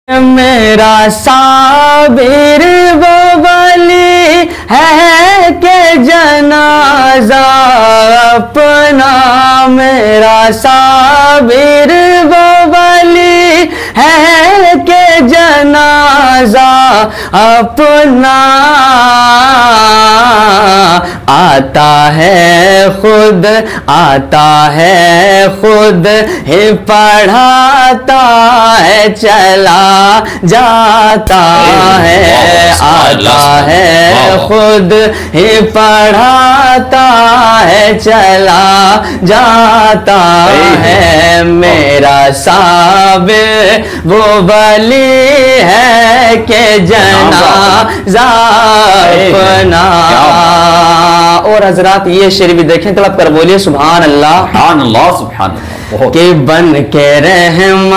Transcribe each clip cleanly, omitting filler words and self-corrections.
میرا صابر وہ ولی ہے کہ جنازہ اپنا، میرا صابر وہ ولی ہے کہ جنازہ اپنا، آتا ہے خود ہی پڑھاتا ہے چلا جاتا ہے، آتا ہے خود ہی پڑھاتا ہے چلا جاتا ہے، میرا صابر وہ ولی ہے کہ جنازہ اپنا۔ اور حضرات یہ شعر بھی دیکھیں، طلب کر بولیے سبحان اللہ، سبحان اللہ، سبحان اللہ۔ کہ بن کے رحمت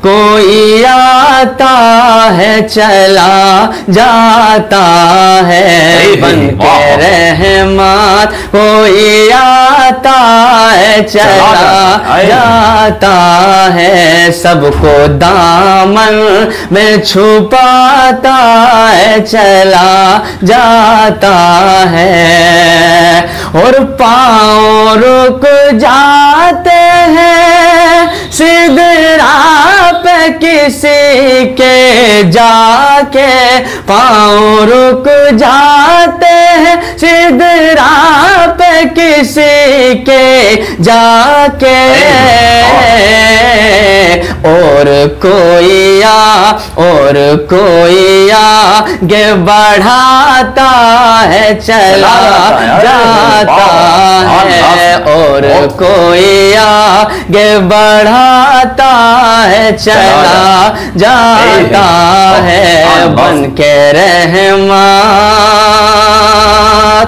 کوئی آتا ہے چلا جاتا ہے، بن کے رحمت کوئی آتا ہے چلا جاتا ہے، سب کو دامن میں چھپاتا ہے چلا جاتا ہے، اور پاؤں رک جاتے ہیں سدرا پہ کسی کے جا کے، پاؤں رک جاتے ہیں سدرا پہ کسی کے جا کے، اور کوئی آگے بڑھاتا ہے چلا جاتا ہے، اور کوئی آگے بڑھاتا ہے چلا جاتا ہے، بن کے رحمت۔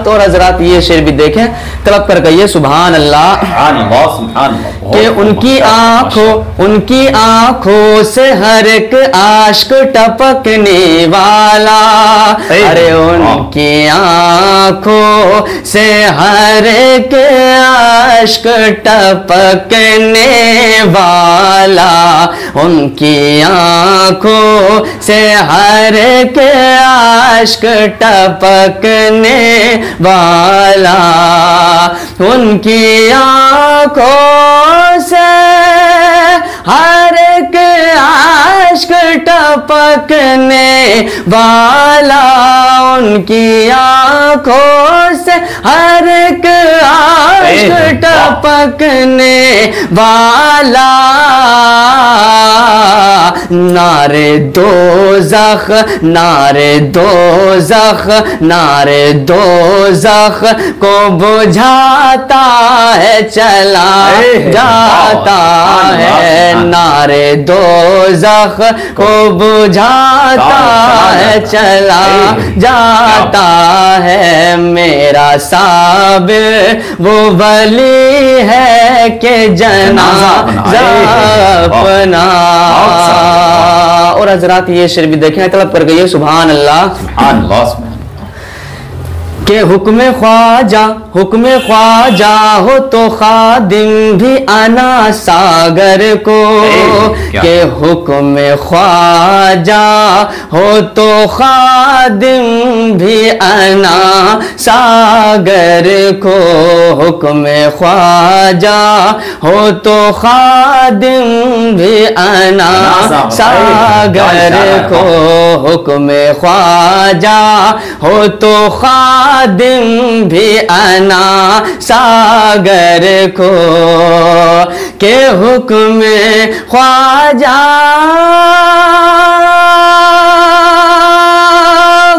اور حضرات یہ شعر بھی دیکھیں، طلب کر کہیے سبحان اللہ، کہ ان کی آنکھوں سے ہر ایک عاشق ٹپکنے والا، ارے ان کی آنکھوں سے ہر ایک عاشق ٹپکنے والا، ان کی آنکھوں سے ہر ایک عاشق ٹپکنے والا، ان کی آنکھوں سے ہر ایک عاشق ٹپکنے والا، ان کی آنکھوں سے ہر ایک عاشق ٹپکنے والا، نعرے دوزخ کو بجھاتا ہے چلا جاتا ہے، نعرے دوزخ کو بجھاتا ہے چلا جاتا ہے، میرا صابر وہ ولی ہے کہ جنازہ اپنا۔ اور حضرات یہ شعر بھی دیکھیں، طلب کر گئی سبحان اللہ، سبحان اللہ، سبحان اللہ، کہ حکم خواجہ ہو تو خادم بھی انا ساگر کو، کہ حکم خواجہ ہو تو خادم بھی انا ساگر کو، حکم خواجہ ہو تو خادم بھی انا ساگر کو، حکم خواجہ ہو تو خادم بھی انا ساگر کو، کہ حکم خواجہ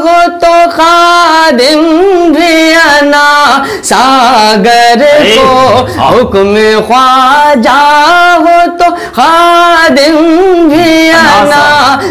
ہو تو خادم بھی انا ساگر کو، حکم خواجہ ہو تو خادم بھی انا